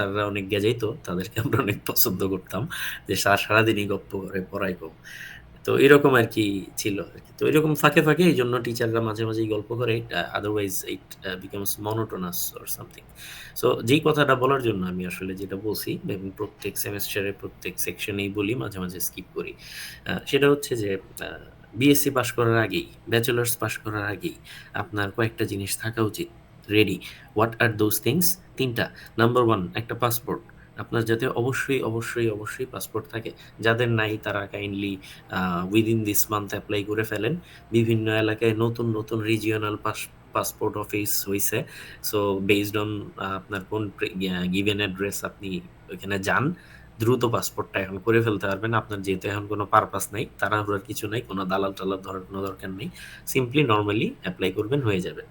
স্যাররা অনেক গেজাইতো, তাদেরকে আমরা অনেক পছন্দ করতাম। যে স্যার সারাদিনই গপ্প করে, পড়ায় কম। তো এরকম আরকি ছিল আরকি। তো এরকম ফাঁকে, ফাঁকে এইজন্য টিচাররা মাঝে, মাঝেই গল্প করে। Otherwise it becomes monotonous or something. So যেই কথাটা বলার জন্য আমি আসলে যেটা বলছি এবং প্রত্যেক সেমেস্টারে প্রত্যেক সেকশনেই বলি, মাঝে, মাঝে স্কিপ করি। সেটা হচ্ছে যে আ বিএসসি পাস করার আগেই, ব্যাচেলর্স পাস করার আগেই আপনার কয়েকটা জিনিস থাকা উচিত ready. What are those things? ৩ টা। নাম্বার 1 একটা পাসপোর্ট। আপনার যাতে অবশ্যই, অবশ্যই, অবশ্যই পাসপোর্ট থাকে। যাদের নাই তারা kindly within this month apply করে ফেলেন। বিভিন্ন এলাকায় নতুন, নতুন রিজিওনাল পাসপোর্ট অফিস হইছে। সো বেসড অন আপনার কোন গিভেন অ্যাড্রেস আপনি ওইখানে যান। দ্রুত পাসপোর্টটা এখন করে ফেলতে পারবেন। আপনার যেহেতু এখন কোনো পারপাস নাই, তাড়াহুড়ার কিছু নাই, কোনো দালাল-টালাল ধরার কোনো দরকার নেই। সিম্পলি নরমালি এপ্লাই করবেন, হয়ে যাবে।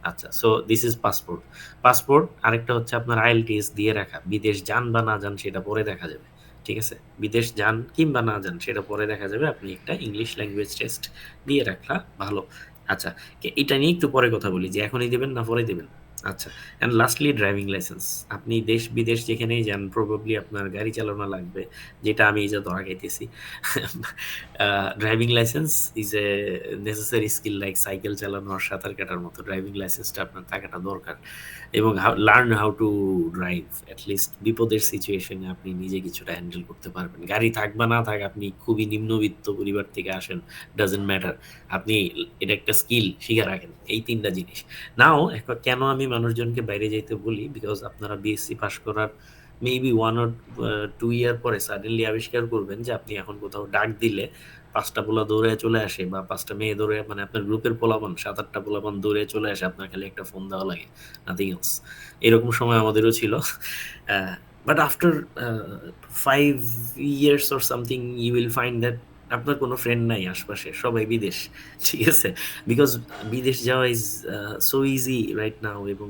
আচ্ছা, so this is passport. Passport আরেকটা হচ্ছে আপনার আইএলটিএস দিয়ে রাখা। বিদেশ যান বা না যান সেটা পরে দেখা যাবে। ঠিক আছে? বিদেশ যান কিংবা না যান সেটা পরে দেখা যাবে। আপনি একটা ইংলিশ ল্যাঙ্গুয়েজ টেস্ট দিয়ে রাখলা ভালো। আচ্ছা, এটা নিয়ে একটু পরে কথা বলি যে এখনই দিবেন না পরে দিবেন? আচ্ছা, অ্যান্ড লাস্টলি ড্রাইভিং লাইসেন্স। আপনি দেশ-বিদেশ যেখানেই যান প্রবাবলি আপনার গাড়ি চালানো লাগবে। যেটা আমি এই যে ধরা খাইতেছি। Driving licence is a necessary skill like cycle চালানো আর সাঁতার কাটার মতো। ড্রাইভিং লাইসেন্সটা আপনার থাকাটা দরকার। এবং learn how to drive. At least বিপদের সিচুয়েশনে আপনি নিজে কিছুটা হ্যান্ডেল করতে পারবেন। গাড়ি থাক বা না থাক, আপনি খুবই নিম্নবিত্ত পরিবার থেকে আসেন, ডাজন্ট ম্যাটার। আপনি এটা একটা স্কিল শিখে রাখেন। এই ৩ টা জিনিস। নাও কেন আমি মানুষজনকে বাইরে যাইতে বলি? বিকজ আপনারা বিএসসি পাস করার মেবি 1 অর 2 ইয়ার পরে সাডেনলি আবিষ্কার করবেন যে আপনি এখন কোথাও ডাক দিলে ৫ টা পোলা দৌড়াইয়া চলে আসে বা ৫ টা মেয়ে দৌড়াইয়া, মানে আপনার গ্রুপের পোলাপান ৭-৮ টা পোলাপান দৌড়াইয়া চলে আসে। আপনার খালি একটা ফোন দেওয়া লাগে। Nothing else. এরকম সময় আমাদেরও ছিল। Uh but after 5 years or something you will find that আপনার কোনো ফ্রেন্ড নাই আশপাশে। সবাই বিদেশ। ঠিক আছে? বিকজ বিদেশ যাওয়া is so easy right now, এবং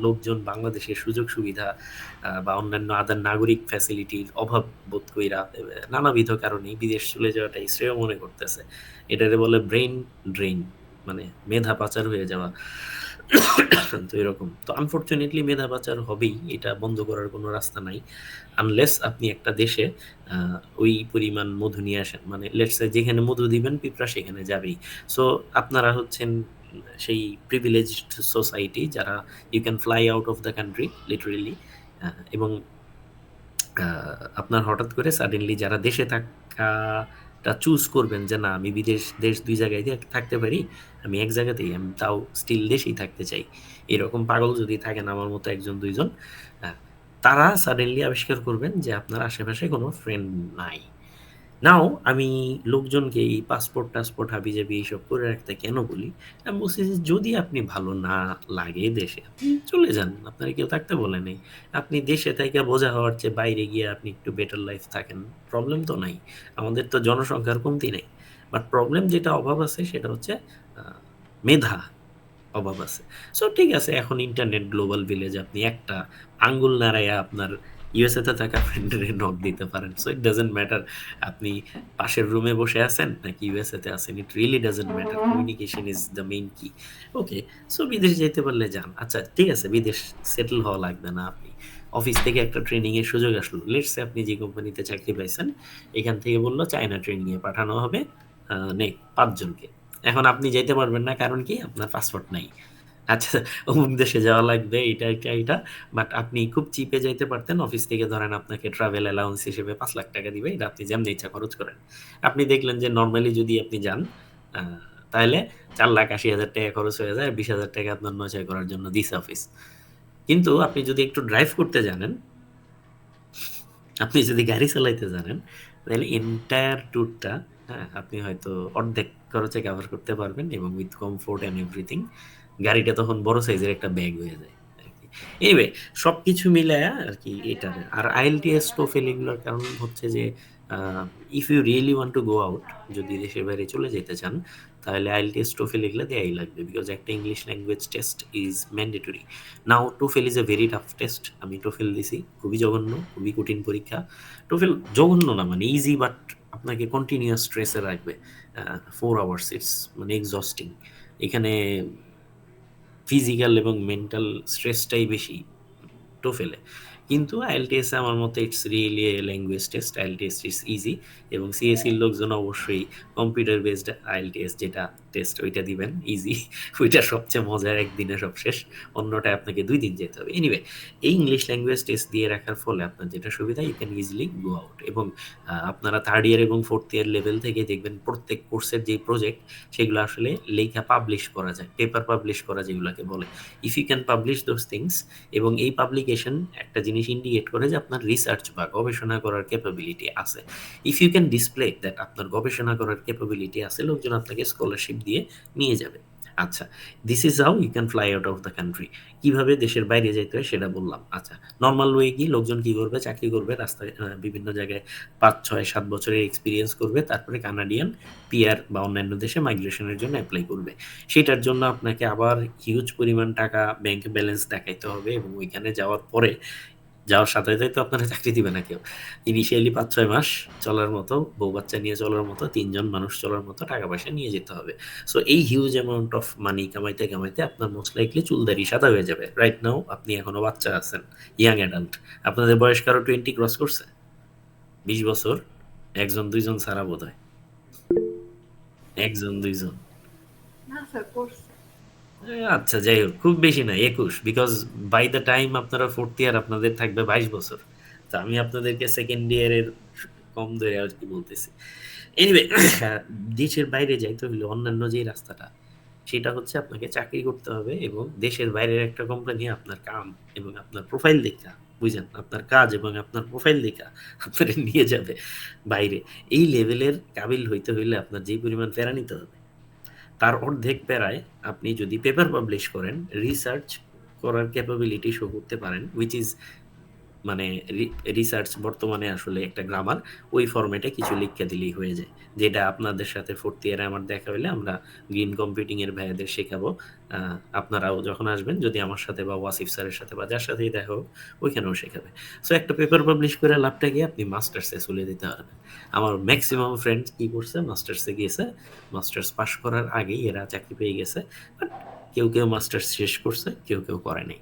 লোকজন বাংলাদেশের সুযোগ সুবিধা বা অন্যান্য আদার নাগরিক ফ্যাসিলিটির অভাব বোধ কইরা নানাবিধ কারণেই বিদেশ চলে যাওয়াটাই শ্রেয় মনে করতেছে। এটারে বলে ব্রেইন ড্রেইন, মানে মেধা পাচার হয়ে যাওয়া। তো এরকম। তো আনফরচুনেটলি মেধা পাচার হবেই। এটা বন্ধ করার কোনো রাস্তা নাই। আনলেস আপনি একটা দেশে আ ওই পরিমাণ মধু নিয়ে আসেন। মানে লেটস সে যেখানে মধু দিবেন পিঁপড়া সেখানে যাবেই। সো আপনারা হচ্ছেন সেই প্রিভিলেজড সোসাইটি যারা you can fly out of the country literally. এবং আ আপনার হঠাৎ করে সাডেনলি যারা দেশে থাকাটা চুজ করবেন যে, "না, আমি দেশ ২ জায়গায় থাকতে পারি। আমি এক জায়গাতেই, আমি তাও স্টিল দেশেই থাকতে চাই।" এরকম পাগল যদি থাকেন আমার মতো ১ জন ২ জন, আ তারা সাডেনলি আবিষ্কার করবেন যে আপনার আশেপাশে কোনো ফ্রেন্ড নাই। নাও আমি লোকজনকে এই পাসপোর্ট-টাসপোর্ট হাবিজাবি এইসব করে রাখতে কেন বলি? আমি বলছি যে যদি আপনি ভালো না লাগে দেশে, আপনি চলে যান। আপনারে কেউ থাকতে বলে নাই। আপনি দেশে থাইকা বোঝা হওয়ার চেয়ে বাইরে গিয়ে আপনি একটু বেটার লাইফ থাকেন। প্রবলেম তো নাই। আমাদের তো জনসংখ্যার কমতি নাই। বাট প্রবলেম যেটা অভাব আছে সেটা হচ্ছে আ মেধা অভাব আছে। সো ঠিক আছে, এখন ইন্টারনেট গ্লোবাল ভিলেজ, আপনি একটা আঙ্গুল নাড়াইয়া আপনার ইউএসএ তে থাকা ফ্রেন্ডের নক দিতে পারেন। সো ইট ডাজন্ট ম্যাটার আপনি পাশের রুমে বসে আছেন নাকি ইউএসএ তে আছেন। It really doesn't matter. Communication is the main key. Okay, so বিদেশ যাইতে পারলে যান। আচ্ছা ঠিক আছে, বিদেশ সেটেল হওয়া লাগবে না আপনি। অফিস থেকে একটা ট্রেনিং এর সুযোগ আসলো। লেটস সে আপনি যে কোম্পানিতে চাকরি পাইছেন, এখান থেকে বলল চায়না ট্রেনিং এ পাঠানো হবে। নে ৫ জনকে। এখন আপনি যাইতে পারবেন না, কারণ কি? আপনার পাসপোর্ট নাই। আচ্ছা, অমুক দেশে যাওয়া লাগবে এইটা। বাট আপনি খুব চিপে যাইতে পারতেন। অফিস থেকে ধরেন আপনাকে ট্রাভেল অ্যালাউন্স হিসেবে ৳৫,০০,০০০ দিবে। এটা আপনি যেমনি ইচ্ছা খরচ করেন। আপনি দেখলেন যে নরমালি যদি আপনি যান, আ তাইলে ৳৪,৮০,০০০ খরচ হয়ে যায়। ৳২০,০০০ আপনার নয়-ছয় করার জন্য দিছে অফিস। কিন্তু আপনি যদি একটু ড্রাইভ করতে জানেন, আপনি যদি গাড়ি চালাইতে জানেন, তাহলে এন্টায়ার ট্যুরটা, হ্যাঁ, আপনি হয়তো অর্ধেক খরচে কভার করতে পারবেন এবং উইথ কমফোর্ট অ্যান্ড এভরিথিং। গাড়িটা তখন বড় সাইজের একটা ব্যাগ হয়ে যায় আরকি। এনিওয়ে, সবকিছু মিলায়া আরকি এটা। আর IELTS, TOEFL এগুলোর কারণ হচ্ছে যে uh if you really want to go out, যদি দেশের বাইরে চলে যেতে চান, তাহলে IELTS, TOEFL এগুলা দেয়াই লাগবে। বিকজ একটা English language test is mandatory. Now TOEFL is a very tough test. আমি TOEFL দিছি। খুবই জঘন্য, খুবই কঠিন পরীক্ষা। TOEFL জঘন্য না, মানে ইজি, বাট আপনাকে কন্টিনিউয়াস স্ট্রেস এ রাখবে। 4 আওয়ার্স, ইটস মানে এক্সহস্টিং। এখানে ফিজিক্যাল এবং মেন্টাল স্ট্রেসটাই বেশি TOEFL এ। কিন্তু আইএলটিএস এ আমার মতে it's really A language test. IELTS is easy এবং সিএসইর লোকজন অবশ্যই কম্পিউটার বেসড আইএলটিএস যেটা টেস্ট ওইটা দিবেন ইজি। ওইটা সবচেয়ে মজার, একদিনে সব শেষ। অন্যটায় আপনাকে ২ দিন যেতে হবে। এনিওয়ে, এই ইংলিশ ল্যাঙ্গুয়েজ টেস্ট দিয়ে রাখার ফলে আপনার যেটা সুবিধা, you can easily go out এবং আপনারা 3rd ইয়ার এবং 4th ইয়ার লেভেল থেকে দেখবেন প্রত্যেক কোর্সের যেই প্রজেক্ট সেগুলো আসলে লেখা পাবলিশ করা যায়। পেপার পাবলিশ করা যেগুলাকে বলে। If you can publish those things এবং এই পাবলিকেশন একটা জিনিস ইন্ডিকেট করে যে আপনার রিসার্চ বা গবেষণা করার ক্যাপাবিলিটি আছে। If you can display that আপনার গবেষণা করার ক্যাপাবিলিটি আছে, লোকজন আপনাকে স্কলারশিপ দিয়ে নিয়ে যাবে। আচ্ছা, this is how you can fly out of the country. কিভাবে দেশের বাইরে যাইতে হয় সেটা বললাম। আচ্ছা, নর্মাল ওয়ে কি, লোকজন কি করবে, চাকরি করবে রাস্তায়, বিভিন্ন জায়গায় ৫, ৬, ৭ বছরের এক্সপিরিয়েন্স করবে, তারপরে কানাডিয়ান পিআর বা অন্যান্য দেশে মাইগ্রেশনের জন্য অ্যাপ্লাই করবে। সেটার জন্য আপনাকে আবার হিউজ পরিমাণ টাকা ব্যাংক ব্যালেন্স দেখাইতে হবে এবং ওইখানে যাওয়ার পরে, যাওয়ার সাথে সাথে তো আপনারা চাকরি দিবে না কেউ। ইনিশিয়ালি ৫-৬ মাস চলার মতো, বউ বাচ্চা নিয়ে চলার মতো, ৩ জন মানুষ চলার মতো টাকা পয়সা নিয়ে যেতে হবে। সো এই হিউজ অ্যামাউন্ট অফ মানি কামাইতে কামাইতে আপনার মোস্ট লাইকলি চুলদারি সাদা হয়ে যাবে। রাইট নাও আপনি এখনো বাচ্চা আছেন, ইয়াং অ্যাডাল্ট। আপনাদের বয়স কারো 20 ক্রস করছে? ২০ বছর? ১ জন ২ জন ছাড়া বোধহয়। ১ জন ২ জন। না স্যার করছে। আচ্ছা, যাই হোক, খুব বেশি না, ২১। বিকজ বাই দ্য টাইম আপনারা 4th ইয়ার আপনাদের থাকবে ২২ বছর। তো আমি আপনাদেরকে 2nd ইয়ারের কম ধরে আর কি বলতেছি। এনিওয়ে, দেশের বাইরে যাইতে হইলে অন্যান্য যে রাস্তাটা, সেটা হচ্ছে আপনাকে চাকরি করতে হবে এবং দেশের বাইরের একটা কোম্পানি আপনার কাম এবং আপনার প্রোফাইল দেখা, বুঝেন? আপনার কাজ এবং আপনার প্রোফাইল দেখা আপনারে নিয়ে যাবে বাইরে। এই লেভেলের কাবিল হইতে হইলে আপনার যে পরিমাণ প্যারা নিতে হবে, তার অর্ধেক প্যারায় আপনি যদি পেপার পাবলিশ করেন, রিসার্চ করার ক্যাপাবিলিটি শো করতে পারেন, হুইচ ইজ মানে রিসার্চ বর্তমানে আসলে একটা গ্রামার, ওই ফরম্যাটে কিছু লিখে দিলেই হয়ে যায়। যেটা আপনাদের সাথে 4th ইয়ারে আমার দেখা হইলে আমরা গ্রিন কম্পিউটিং এর ভাইয়াদের শেখাবো। আপনারাও যখন আসবেন, যদি আমার সাথে বা ওয়াসিফ স্যারের সাথে বা যার সাথেই দেখা হোক, ওইখানেও শেখাবে। সো একটা পেপার পাবলিশ করে লাভটা কি, আপনি মাস্টার্সে চলে যেতে পারবেন। আমার ম্যাক্সিমাম ফ্রেন্ড কি করছে, মাস্টার্সে গিয়েছে, মাস্টার্স পাস করার আগেই এরা চাকরি পেয়ে গেছে। বাট কেউ কেউ মাস্টার্স শেষ করছে, কেউ কেউ করে নাই।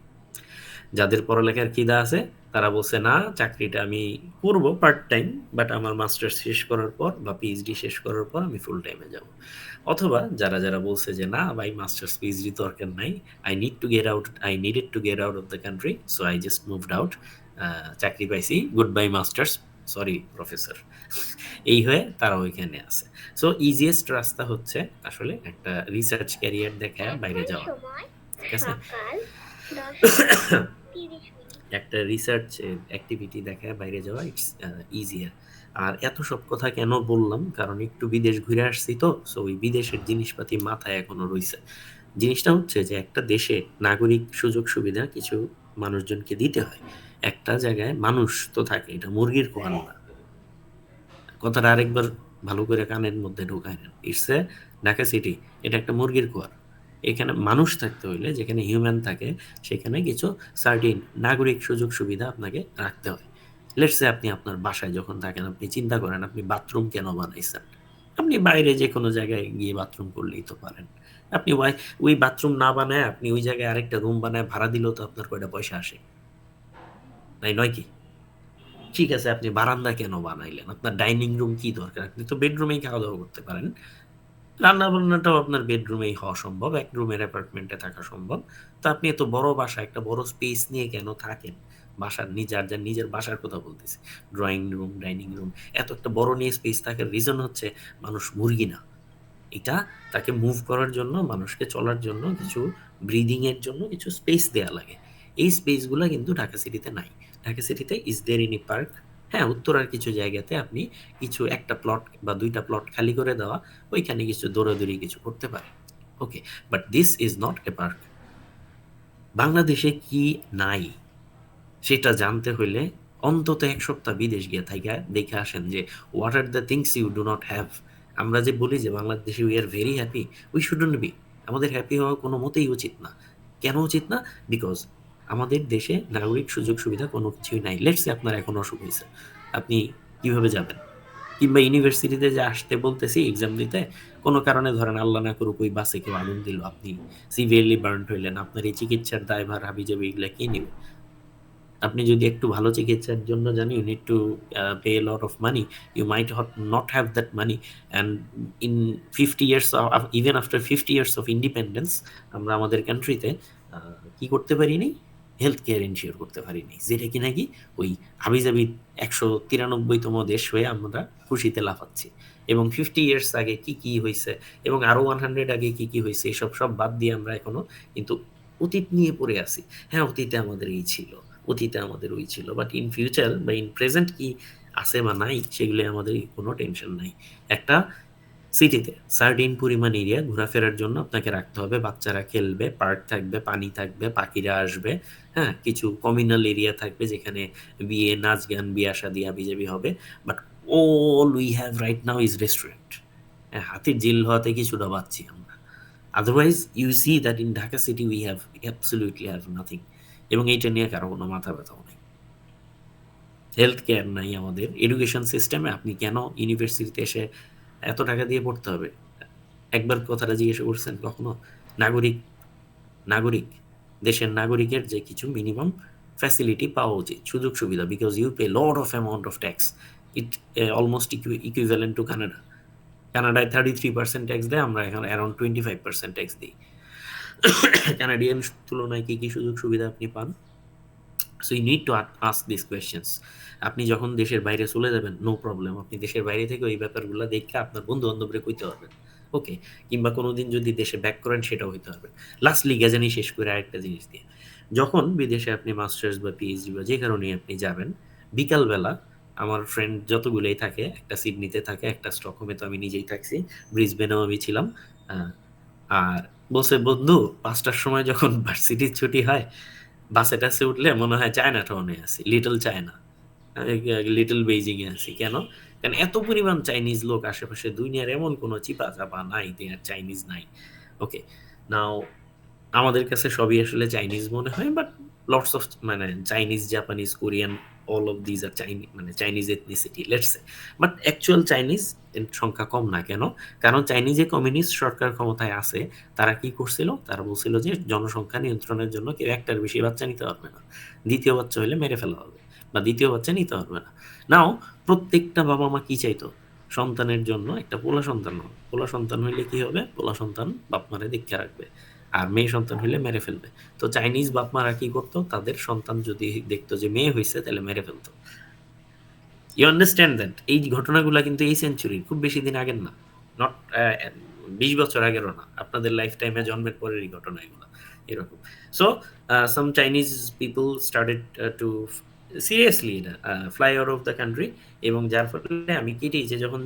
যাদের পড়ালেখার খিদা আছে তারা বলছে না, চাকরিটা আমি করব পার্ট টাইম, বাট আমার মাস্টার্স শেষ করার পর বা পিএইচডি শেষ করার পর আমি ফুল টাইমে যাব। অথবা যারা যারা বলছে যে না ভাই, মাস্টার্স পিএইচডি দরকার নাই, I needed to get out of the country, so I just moved out, চাকরি পাইছি, good bye masters, sorry professor. এই হয়ে তারা ওইখানে আছে। সো ইজিয়েস্ট রাস্তা হচ্ছে আসলে একটা রিসার্চ ক্যারিয়ার দেখায় বাইরে যাওয়া। ঠিক আছে? একটা রিসার্চ অ্যাক্টিভিটি দেখায় বাইরে যাওয়া, ইটস ইজিয়ার। আর এত সব কথা কেন বললাম, কারণ একটু বিদেশ ঘুরে আসছি তো, সো ওই বিদেশের জিনিসপাতি মাথায় এখনো রইছে। জিনিসটা হচ্ছে যে একটা দেশে নাগরিক সুযোগ সুবিধা কিছু মানুষজনকে দিতে হয়। একটা জায়গায় মানুষ তো থাকে, এটা মুরগির কোয়ান না। কথাটা আরেকবার ভালো করে কানের মধ্যে ঢুকায় নেন। ইটস এ ঢাকা সিটি, এটা একটা মুরগির কোয়ার। এখানে মানুষ থাকতে হইলে, যেখানে হিউম্যান থাকে, সেখানে কিছু সার্টিন নাগরিক সুযোগ সুবিধা আপনাকে রাখতে হয়। লেটস সে আপনি আপনার বাসায় যখন থাকেন, আপনি চিন্তা করেন আপনি বাথরুম কেন বানাইছেন? আপনি বাইরে যে কোনো জায়গায় গিয়ে বাথরুম করলেই তো পারেন। আপনি ওই বাথরুম না বানায় আপনি ওই জায়গায় আরেকটা রুম বানায় ভাড়া দিলেও তো আপনার কয়টা পয়সা আসে, তাই নয় কি? ঠিক আছে, আপনি বারান্দা কেন বানাইলেন? আপনার ডাইনিং রুম কি দরকার? আপনি তো বেডরুমেই খাওয়া-দাওয়া করতে পারেন। রান্না-বান্নাটাও আপনার বেডরুমেই হওয়া সম্ভব। এক রুমের অ্যাপার্টমেন্টে থাকা সম্ভব। তো আপনি এত বড় বাসা, একটা বড় স্পেস নিয়ে কেন থাকেন? বাসার যার নিজের বাসার কথা বলতেছি। ড্রয়িং রুম, ডাইনিং রুম, এত একটা বড় নিয়ে স্পেস থাকার রিজন হচ্ছে মানুষ মুরগি না। এটা তাকে মুভ করার জন্য, মানুষকে চলার জন্য, কিছু ব্রিদিং এর জন্য কিছু স্পেস দেয়া লাগে। এই স্পেসগুলা কিন্তু ঢাকা সিটিতে নাই। ঢাকা সিটিতে ইজ দেয়ার এনি পার্ক? হ্যাঁ, উত্তরার কিছু জায়গাতে আপনি কিছু একটা প্লট বা ২ টা প্লট খালি করে দেওয়া, ওইখানে কিছু দৌড়াদৌড়ি কিছু করতে পারেন। Okay, but this is not a park. বাংলাদেশে কি নাই সেটা জানতে হইলে অন্তত ১ সপ্তাহ বিদেশ গিয়ে থাইকা দেখে আসেন যে what are the things you do not have. আমরা যে বলি যে বাংলাদেশে we are very happy, we shouldn't be. আমাদের হ্যাপি হওয়া কোনো মতেই উচিত না। কেন উচিত না? বিকজ আমাদের দেশে নাগরিক সুযোগ সুবিধা কোনো কিছুই নাই। লেটস সে আপনার এখন অসুখ হইছে। আপনি কিভাবে যাবেন? কিংবা ইউনিভার্সিটিতে যে আসতে বলতেছি এক্সাম দিতে, কোনো কারণে ধরেন আল্লাহ না করুক ওই বাসে কেউ আগুন দিল, আপনি সিভিয়ারলি বার্নড হইলেন, আপনার এই চিকিৎসার দায়ভার হাবিজাবি এগুলা কে নিবে? আপনি যদি একটু ভালো চিকিৎসার জন্য যান, you need to pay a lot of money. You might not have that money, and in 50 years, even after 50 years of independence, আমরা আমাদের কান্ট্রিতে কি করতে পারিনি, হেলথ কেয়ার ইনশিওর করতে পারিনি, যেটা কি নাকি ওই হাবিজাবি 193তম দেশ হয়ে আমরা খুশিতে লাফাচ্ছি। এবং 50 years আগে কি কি হয়েছে এবং আরো 100 আগে কি কি হয়েছে, এসব সব বাদ দিয়ে আমরা এখনো কিন্তু অতীত নিয়ে পড়ে আছি। হ্যাঁ, অতীতে আমাদের এই ছিল, অতীতে আমাদের ওই ছিল, বাট ইন ফিউচার বা ইন প্রেজেন্ট কি আছে বা নাই সেগুলো আমাদের কোনো টেনশন নাই। একটা সিটিতে সার্টিন পরিমাণ এরিয়া ঘোরাফেরার জন্য আপনাকে রাখতে হবে, বাচ্চারা খেলবে, পার্ক থাকবে, পানি থাকবে, পাখিরা আসবে, হ্যাঁ, কিছু কমিউনাল এরিয়া থাকবে যেখানে বিয়ে, নাচ, গান, বিয়া শাদী হাবিজাবি হবে। But all we have right now is restaurant. হ্যাঁ, হাতির ঝিল হওয়াতে কিছুটা পাচ্ছি আমরা। Otherwise you see that in Dhaka city we have absolutely have nothing. এবং এইটা নিয়ে কারো কোনো মাথা ব্যথাও নেই। হেলথ কেয়ার নাই আমাদের, এডুকেশন সিস্টেমে আপনি কেন ইউনিভার্সিটিতে এসে এত টাকা দিয়ে পড়তে হবে? একবার কথাটা জিজ্ঞাসা করছেন কখনো? নাগরিক, নাগরিক, দেশের নাগরিকের যে কিছু মিনিমাম ফ্যাসিলিটি পাওয়া উচিত, সুযোগ সুবিধা, because you pay lot of amount of tax. It almost equivalent to Canada. কানাডায় 33% ট্যাক্স দেয়, আমরা এখন অ্যারাউন্ড 25% ট্যাক্স দিই। কানাডিয়ান তুলনায় কি কি সুযোগ সুবিধা আপনি পান? So you need to ask this questions. আপনি যখন দেশের বাইরে চলে যাবেন, নো প্রবলেম, আপনি দেশের বাইরে থেকে ওই ব্যাপারগুলো দেখে আপনার বন্ধু বান্ধবরে কইতে পারবেন, ওকে? কিংবা কোনোদিন যদি দেশে ব্যাক করেন সেটাও হইতে পারবে। লাস্টলি গ্যাজানি শেষ করে আরেকটা জিনিস দিয়ে, যখন বিদেশে আপনি মাস্টার্স বা পিএইচডি বা যে কারণে আপনি যাবেন, বিকালবেলা আমার ফ্রেন্ড যতগুলোই থাকে, একটা সিডনিতে থাকে, একটা স্টকহোমে, তো আমি নিজেই থাকছি, ব্রিসবেনেও আমি ছিলাম। আহ, আর বলছে, বন্ধু 5টার সময় যখন ভার্সিটির ছুটি হয়, বাসে টাসে উঠলে মনে হয় চায়না টাউনে আছি, লিটল চায়না, লিটল বেইজিং এ আছি। কেন? কারণ এত পরিমাণ চাইনিজ লোক আশেপাশে, দুনিয়ার এমন কোনো চিপা চাপা নাই যে আর চাইনিজ নাই। ওকে, নাও আমাদের কাছে সবই আসলে চাইনিজ মনে হয়, বাট লটস অফ মানে Chinese, Japanese, Korean, all of these are Chinese, মানে Chinese ethnicity let's say. But actual Chinese এর সংখ্যা কম না কেন? কারণ চাইনিজে কমিউনিস্ট সরকার ক্ষমতায় আছে। তারা কি করছিল? তারা বলছিল যে জনসংখ্যা নিয়ন্ত্রণের জন্য কেউ একটার বেশি বাচ্চা নিতে পারবে না, দ্বিতীয় বাচ্চা হলে মেরে ফেলা হবে, বা দ্বিতীয় বাচ্চা নিতে পারবে না। নাও প্রত্যেকটা বাবা মা কি চাইতো? সন্তানের জন্য একটা পোলা সন্তান হবে। পোলা সন্তান হইলে কি হবে? পোলা সন্তান বাপ মারে দীক্ষা রাখবে, আর মেয়ে সন্তান হইলে মেরে ফেলবে। তো চাইনিজ বাপ মারা কি করতো? তাদের সন্তান যদি দেখতো যে মেয়ে হয়েছে, তাহলে মেরে ফেলতো। You understand that? এই ঘটনাগুলো কিন্তু এই সেঞ্চুরির, খুব বেশি দিন আগের না, নট 20 বছর আগেরও না, আপনাদের লাইফ টাইমে জন্মের পরেরই ঘটনা এগুলো, এরকম। So some Chinese people started to seriously fly out of the country. এবং যার ফলে আমি কেটে যে যখন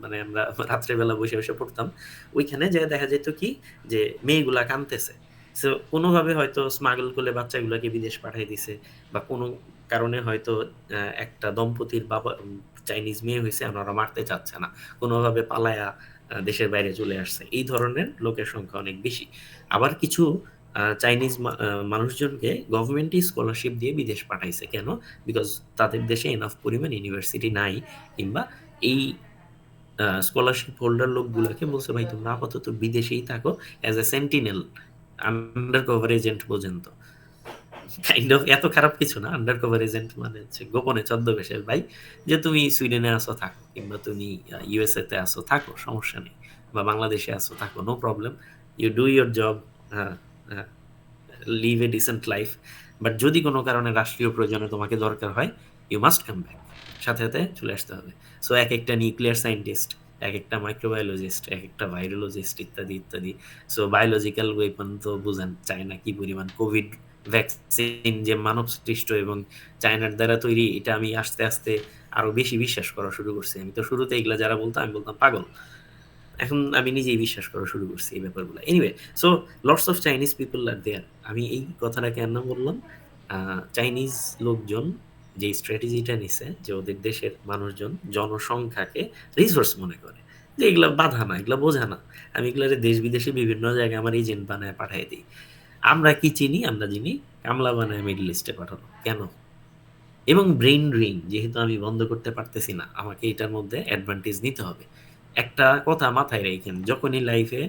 মানে আমরা রাত্রেবেলা বসে বসে পড়তাম, ওইখানে যে দেখা যেত কি, যে মেয়েগুলা কানতেছে। সো কোনোভাবে হয়তো স্মাগল করলে বাচ্চাগুলোকে বিদেশ পাঠিয়ে দিছে, বা কোনো কারণে হয়তো একটা দম্পতির বাবা চাইনিজ মেয়ে হয়েছে, ওনারা মারতে চাচ্ছে না, কোনোভাবে পালায়া দেশের বাইরে চলে আসছে। এই ধরনের লোকের সংখ্যা অনেক বেশি। আবার কিছু চাইনিজ মানুষজনকে গভর্নমেন্টই স্কলারশিপ দিয়ে বিদেশ পাঠাইছে। কেন? বিকজ তাদের দেশে এনাফ পরিমাণ ইউনিভার্সিটি নাই, কিংবা এই স্কলারশিপ হোল্ডার লোকগুলোকে বলছে, ভাই তোমরা আপাতত বিদেশেই থাকো, as a sentinel, under cover agent পর্যন্ত। কাইন্ড অফ এত খারাপ কিছু না, আন্ডার কভার এজেন্ট মানে হচ্ছে গোপনে ছদ্মবেশের ভাই, যে তুমি সুইডেনে আসো থাকো, কিংবা তুমি ইউএসএ তে আসো থাকো, সমস্যা নেই, বা বাংলাদেশে আসো থাকো, no problem, you do your job, হ্যাঁ, হ্যাঁ, live a decent life. But যদি কোনো কারণে রাষ্ট্রীয় প্রয়োজনে তোমাকে দরকার হয়, ইউ মাস্ট কাম ব্যাক, সাথে সাথে চলে আসতে হবে। সো এক একটা নিউক্লিয়ার সায়েন্টিস্ট, এক একটা মাইক্রোবায়োলজিস্ট, এক একটা ভাইরোলজিস্ট, ইত্যাদি ইত্যাদি। সো বায়োলজিক্যাল ওয়েপন তো বুঝেন চায়না কি পরিমাণ, কোভিড ভ্যাকসিন যে মানব সৃষ্ট এবং চায়নার দ্বারা তৈরি, এটা আমি আস্তে আস্তে আরো বেশি বিশ্বাস করা শুরু করছি। আমি তো শুরুতে এগুলা যারা বলতো আমি বলতাম পাগল, এখন আমি নিজেই বিশ্বাস করা শুরু করছি এই ব্যাপারগুলো। Anyway, so lots of Chinese people are there. আমি এই কথাটা কেন বললাম? চাইনিজ লোকজন যে স্ট্র্যাটেজিটা নিছে, যে ওদের দেশের মানুষজন জনসংখ্যাকে রিসোর্স মনে করে, যে এগুলা বাধা না, এগুলা বোঝা না, আমি এগুলারে দেশ বিদেশে বিভিন্ন জায়গায় আমার এজেন্ট বানায় পাঠিয়ে দিই। আমরা কি চিনি? আমরা চিনি কামলা বানায় মিডল ইস্টে পাঠানো। কেন? এবং ব্রেইন ড্রেইন যেহেতু আমি বন্ধ করতে পারতেছি না, আমাকে এটার মধ্যে অ্যাডভান্টেজ নিতে হবে। একটা কথা মাথায় রেখেন, যখনই লাইফে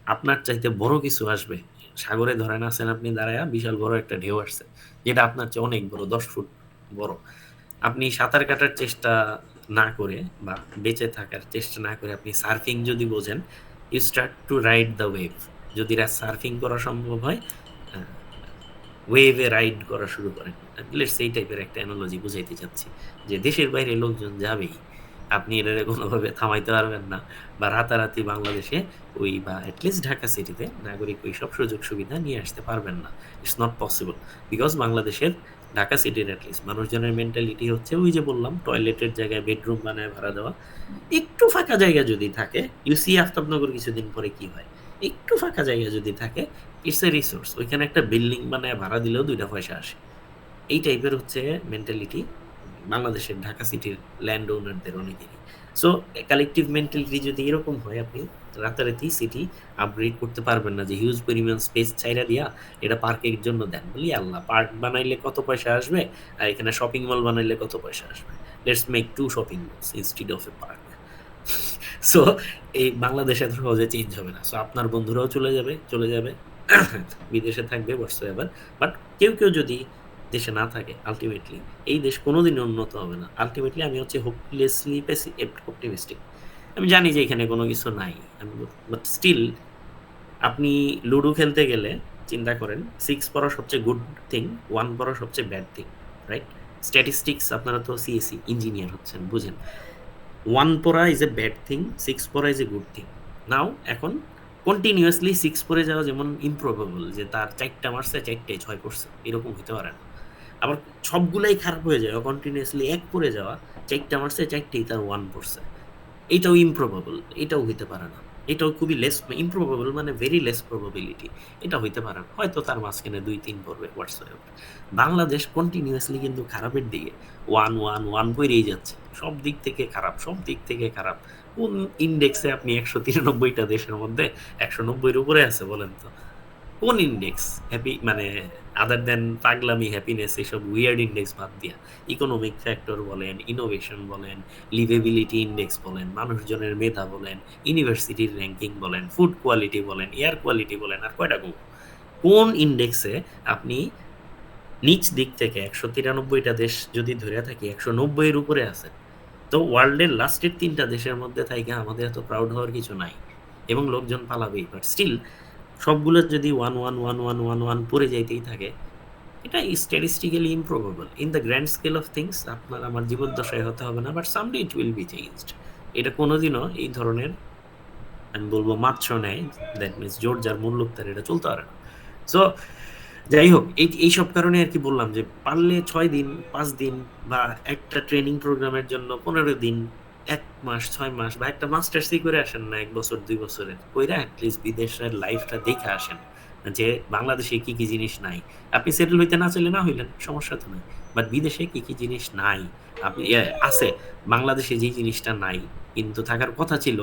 আপনার চাইতে বড় কিছু আসবে, সাগরে ধরেন আছেন আপনি দাঁড়ায়া, বিশাল বড় একটা ঢেউ আসছে, যেটা আপনার চেয়ে অনেক বড়, 10 ফুট বড়। আপনি সাঁতার কাটার চেষ্টা না করে বা বেঁচে থাকার চেষ্টা না করে আপনি সার্ফিং যদি বোঝেন, you start to ride the wave. যদি সার্ফিং করা সম্ভব হয়, ওয়েভে রাইড করা শুরু করেন। লেটস এই টাইপের একটা অ্যানালজি বুঝাইতে চাচ্ছি, যে দেশের বাইরে লোকজন যাবেই, আপনি এটা কোনোভাবে থামাইতে পারবেন না। বা রাতারাতি বাংলাদেশে ওই বা অ্যাটলিস্ট ঢাকা সিটিতে নাগরিক ওই সব সুযোগ সুবিধা নিয়ে আসতে পারবেন না। ইটস নট পসিবল, বিকজ বাংলাদেশের ঢাকা সিটির অ্যাটলিস্ট মানুষজনের মেন্টালিটি হচ্ছে ওই যে বললাম, টয়লেটের জায়গায় বেডরুম বানায় ভাড়া দেওয়া। একটু ফাঁকা জায়গা যদি থাকে, ইউসি আফতাবনগর কিছুদিন পরে কি হয়, একটু ফাঁকা জায়গা যদি থাকে, ইটস এ রিসোর্স, ওইখানে একটা বিল্ডিং বানায় ভাড়া দিলেও 2টা পয়সা আসে। এই টাইপের হচ্ছে মেন্টালিটি বাংলাদেশের ঢাকা সিটির ল্যান্ড ওনারদের অনেকেরই। সো কালেকটিভ মেন্টালিটি যদি এরকম হয়, আপনি রাতারাতি সিটি আপগ্রেড করতে পারবেন না, যে হিউজ পরিমাণ স্পেস চাইরা দিয়া এটা পার্কের জন্য দেন, বলি আল্লাহ পার্ক বানাইলে কত পয়সা আসবে, আর এখানে শপিং মল বানাইলে কত পয়সা আসবে, let's make 2 shopping malls instead of A park. So এই বাংলাদেশে এত সহজে চেঞ্জ হবে না। সো আপনার বন্ধুরাও চলে যাবে বিদেশে থাকবে হোয়াটসঅ্যাভার। বাট কেউ কেউ যদি দেশে না থাকে, আলটিমেটলি এই দেশ কোনোদিন উন্নত হবে না। আলটিমেটলি আমি হচ্ছে হোপলেসলি অপটিমিস্টিক। আমি জানি যে এখানে কোনো কিছু নাই, বাট স্টিল আপনি লুডো খেলতে গেলে চিন্তা করেন, 6 পড়া সবচেয়ে গুড থিং, 1 পড়া সবচেয়ে ব্যাড থিং, রাইট? স্ট্যাটিস্টিক্স, আপনারা তো সিএসসি ইঞ্জিনিয়ার হচ্ছেন, বুঝেন। 1 পড়া ইজ এ ব্যাড থিং, 6 পড়া ইজ এ গুড থিং। নাও এখন কন্টিনিউয়াসলি 6 পড়ে যাওয়া যেমন ইমপ্রবাবল, যে তার 4টা মারছে 4টায় 6 পড়ছে, এরকম হতে পারে না। আবার সবগুলাই খারাপ হয়ে যায়, কন্টিনিউয়াসলি 1 পড়ে যাওয়া, 4টা মারছে 4টেই তার 1 পড়ছে, এটাও ইমপ্রবাবল, এটাও হইতে পারে না। এটাও খুবই লেস ইমপ্রবাবল, মানে ভেরি লেস প্রবাবিলিটি, এটা হইতে পারে না। হয়তো তার মাঝখানে 2-3 পড়বে হোয়াটসঅ্যাপ। বাংলাদেশ কন্টিনিউয়াসলি কিন্তু খারাপের দিকে, 1-1-1 পড়েই যাচ্ছে, সব দিক থেকে খারাপ, সব দিক থেকে খারাপ। কোন ইন্ডেক্সে আপনি 193টা দেশের মধ্যে 190-এর উপরে আছে বলেন তো? কোন ইন্ডেক্স হ্যাপি, মানে আদার দেন পাগলামি, হ্যাপিনেস, এসব উইয়ার্ড ইন্ডেক্স বাদ দিয়া, ইকোনমিক ফ্যাক্টর বলেন, ইনোভেশন বলেন, লিভেবিলিটি ইন্ডেক্স বলেন, মানুষজনের মেধা বলেন, ইউনিভার্সিটির র্যাঙ্কিং বলেন, ফুড কোয়ালিটি বলেন, এয়ার কোয়ালিটি বলেন, আর কয়টা কোন ইন্ডেক্সে আপনি নিচ দিক থেকে 193টা দেশ যদি ধরে থাকি 190-এর উপরে আছে? তো ওয়ার্ল্ডের লাস্টের 3টা দেশের মধ্যে থেকে আমাদের এত প্রাউড হওয়ার কিছু নাই, এবং লোকজন পালাবেই। বাট স্টিল সবগুলো যদি 1-1-1-1-1-1 পড়ে যাইতেই থাকে, এটা statistically improbable in the grand scale of things. আপনার আমার জীবদ্দশায় হতে হবে না, but someday it will be changed. এটা কোনোদিনও এই ধরনের, আমি বলবো মাত্র নেয়, দ্যাট মিনস জোর যার মূল্য তার, এটা চলতে পারে না। সো যাই হোক, এইসব কারণে আর কি বললাম যে পারলে 6 দিন, 5 দিন, বা একটা ট্রেনিং প্রোগ্রামের জন্য 15 দিন, 1 মাস, 6 মাস, বা একটা মাস্টার্সই করে আসেন না, 1 বছর 2 বছরের কইরা অ্যাটলিস্ট বিদেশের লাইফটা দেখে আসেন, যে বাংলাদেশে কি কি জিনিস নাই। আপনি সেটেল হইতে না চাইলে না হইলেন, সমস্যা তো নাই, বাট বিদেশে কি কি জিনিস নাই, আপনি আছে, বাংলাদেশে যেই জিনিসটা নাই কিন্তু থাকার কথা ছিল,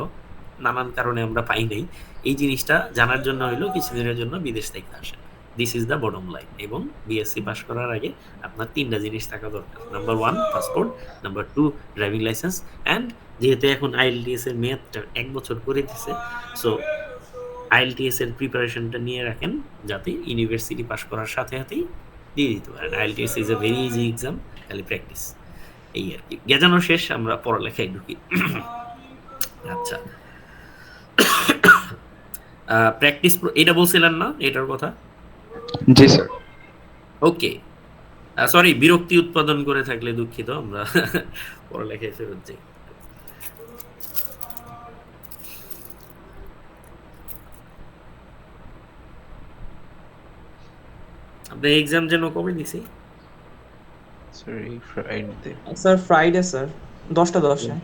নানান কারণে আমরা পাই নাই, এই জিনিসটা জানার জন্য হইলো কিছুদিনের জন্য বিদেশ থেকে আসেন। This is the bottom line. এবং বিএসসি পাস করার আগে আপনার 3টা জিনিস থাকা দরকার। Number 1 passport, number 2 driving licence, and যেহেতু এখন আইএলটিএস এর মেয়াদটা 1 বছর করে দিছে, সো আইএলটিএস এর প্রিপারেশনটা নিয়ে রাখেন, যাতে ইউনিভার্সিটি পাস করার সাথে সাথেই দিয়ে দিতে পারেন। IELTS is a very easy exam, খালি প্র্যাকটিস। এই আর কি, গেজানো শেষ, আমরা পড়ালেখায় ঢুকি। আচ্ছা, প্র্যাকটিস এটা বলছিলেন না, এটার কথা? জি স্যার। ওকে, সরি, বিরক্তি উৎপাদন করে থাকলে দুঃখিত, আমরা পড়ালেখায় ফেরত যাই। আপনার এক্সাম যেন কবে দিছি? স্যার এই ফ্রাইডে। স্যার ফ্রাইডে স্যার 10টা 10-এ।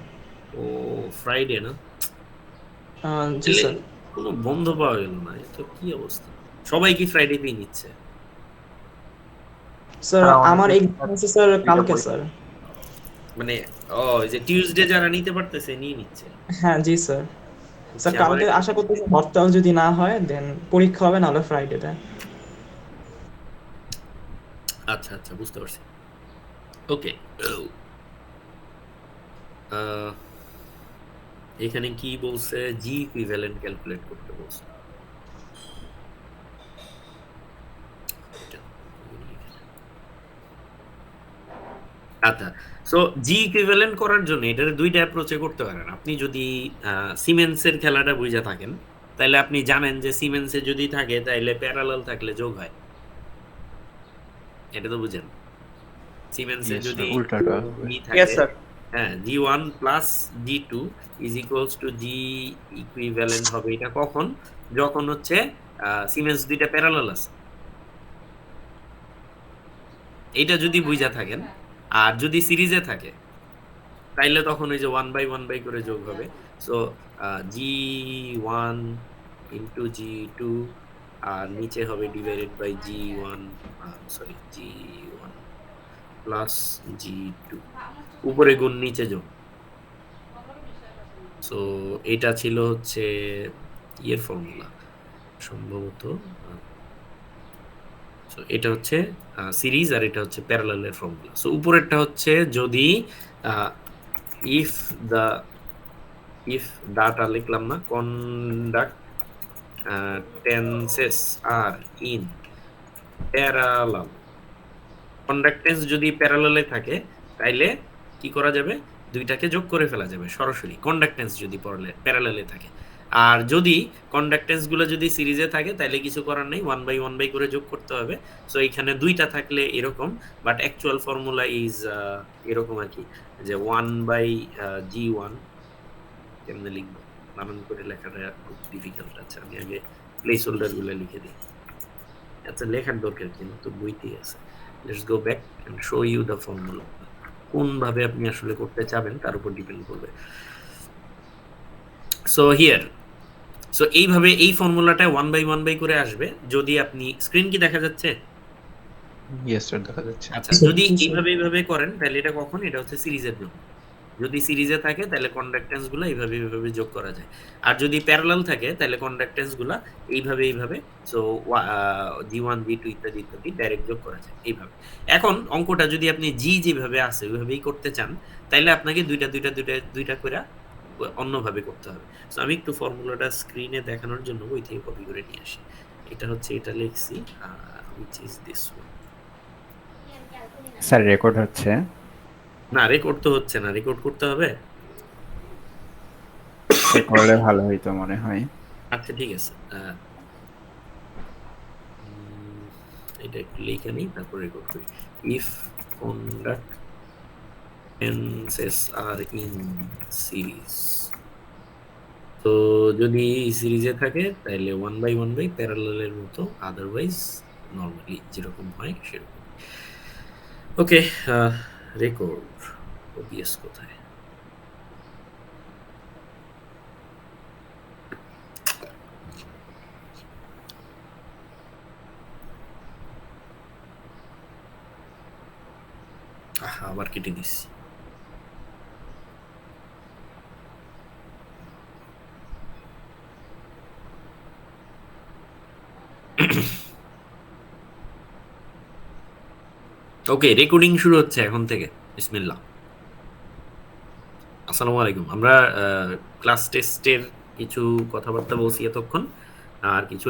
ও ফ্রাইডে না? জি স্যার। কোনো বন্ধ পাওয়া গেল না, এটা কি অবস্থা? সবাই কি ফ্রাইডেতেই নিচ্ছে? স্যার আমার এক্সাম আছে স্যার কালকে স্যার। মানে এই যে টিউসডে যারা নিতে পারতেছে নিয়ে নিচ্ছে। হ্যাঁ জি স্যার। স্যার আচ্ছা, কালকে আশা করতেছি হরতাল যদি না হয় দেন পরীক্ষা হবে, নাহলে ফ্রাইডেতে। আচ্ছা আচ্ছা, বুঝতে পারছি। ওকে, এখানে কি বলছে, জি ইকুইভ্যালেন্ট ক্যালকুলেট করতে বলছে। আচ্ছা, সো জি ইকুইভ্যালেন্ট করার জন্য এটার দুইটা অ্যাপ্রোচে করতে পারেন। আপনি যদি সিমেন্সের খেলাটা বুঝে থাকেন, তাহলে আপনি জানেন যে সিমেন্সে যদি থাকে তাইলে প্যারালাল থাকলে যোগ হয়। এটা তো বুঝেন। সিমেন্সে Yes, যদি sir. উল্টাটা হবে। জি ইয়েস থাকে, স্যার। হ্যাঁ, G1 plus G2 is equals to G equivalent হবে এটা কখন? যখন হচ্ছে সিমেন্স দুইটা প্যারালাল আছে। এটা যদি বুঝা থাকেন, আর যদি সিরিজে থাকে তাইলে তখন ওই যে 1/1 করে যোগ হবে। সো G1 ইনটু G2 আর নিচে হবে divided by G1, sorry G1 plus G2, উপরে গুণ নিচে যোগ। সো এটা ছিল হচ্ছে ইয়ের ফর্মুলা সম্ভবত। সো এটা হচ্ছে সিরিজ আর এটা হচ্ছে প্যারালালের ফর্মুলা। সো উপরেরটা হচ্ছে যদি ইফ দা ইফ ডাটা লিখলাম না, কন্ডাক্টেন্সেস আর ইন প্যারালাল। কন্ডাক্টেন্স যদি প্যারালালে থাকে তাইলে কি করা যাবে? দুইটাকে যোগ করে ফেলা যাবে সরাসরি, কন্ডাক্টেন্স যদি প্যারালালে থাকে। আর যদি কন্ডাক্টেন্স গুলো যদি সিরিজে থাকে তাহলে কিছু করার নেই, 1/1 করে যোগ করতে হবে। সো এখানে দুইটা থাকলে এরকম, বাট অ্যাকচুয়াল ফর্মুলা ইজ এরকম আর কি, যে 1/G1। কেমনে লিখবো, বানান করে লেখাটা খুব ডিফিকাল্ট। আছে, আমি আগে প্লেস হোল্ডার গুলো লিখে দিই। আচ্ছা, লেখার দরকার কিন্তু বইতেই আছে। Let's go back and show you the formula. কোন ভাবে আপনি আসলে করতে চাবেন তার উপর ডিপেন্ড করবে। সো হিয়ার, সো এইভাবে এই ফর্মুলাটা 1/1 করে আসবে যদি আপনি, স্ক্রিন কি দেখা যাচ্ছে? Yes, sir. দেখা যাচ্ছে। আচ্ছা, যদি এইভাবে করেন তাহলে এটা কখন? এটা হচ্ছে সিরিজের জন্য। যদি সিরিজে থাকে তাহলে কন্ডাক্টেন্স গুলো এইভাবে যোগ করা যায়। আর যদি প্যারালাল থাকে তাহলে কন্ডাক্টেন্স গুলা এইভাবে সো G1 G2 ইত্যাদি ডাইরেক্ট যোগ করা যায় এইভাবে। এখন অঙ্কটা যদি আপনি জি যেভাবে আছে ওইভাবেই করতে চান তাহলে আপনাকে দুইটা করে অন্যভাবে করতে হবে। সো আমি একটু ফর্মুলাটা স্ক্রিনে দেখানোর জন্য বই থেকে কপি করে নিয়ে আসি। এটা হচ্ছে, এটা লিখছি which is this one. Sir record হচ্ছে। না, রেকর্ড তো হচ্ছে না, রেকর্ড করতে হবে। করলে ভালো হইতো মনে হয়। আচ্ছা, ঠিক আছে। এটা একটু লিখে নিই, তারপর রেকর্ড করি। ইফ কন্ডাক্টেন্সেস আর ইন সিরিজ, তো যদি সিরিজে থাকে তাহলে 1/1 প্যারালালের মতো, আদারওয়াইজ নর্মালি যেরকম হয় সেরকম। ওকে, রেকর্ড ওবিএস কোথায়? আবার কেটে দিচ্ছি। ওকে, রেকর্ডিং শুরু হচ্ছে এখন থেকে। বিসমিল্লাহ। আসসালামু আলাইকুম। আমরা ক্লাস টেস্টের কিছু কথাবার্তা বলছি এতক্ষণ, আর কিছু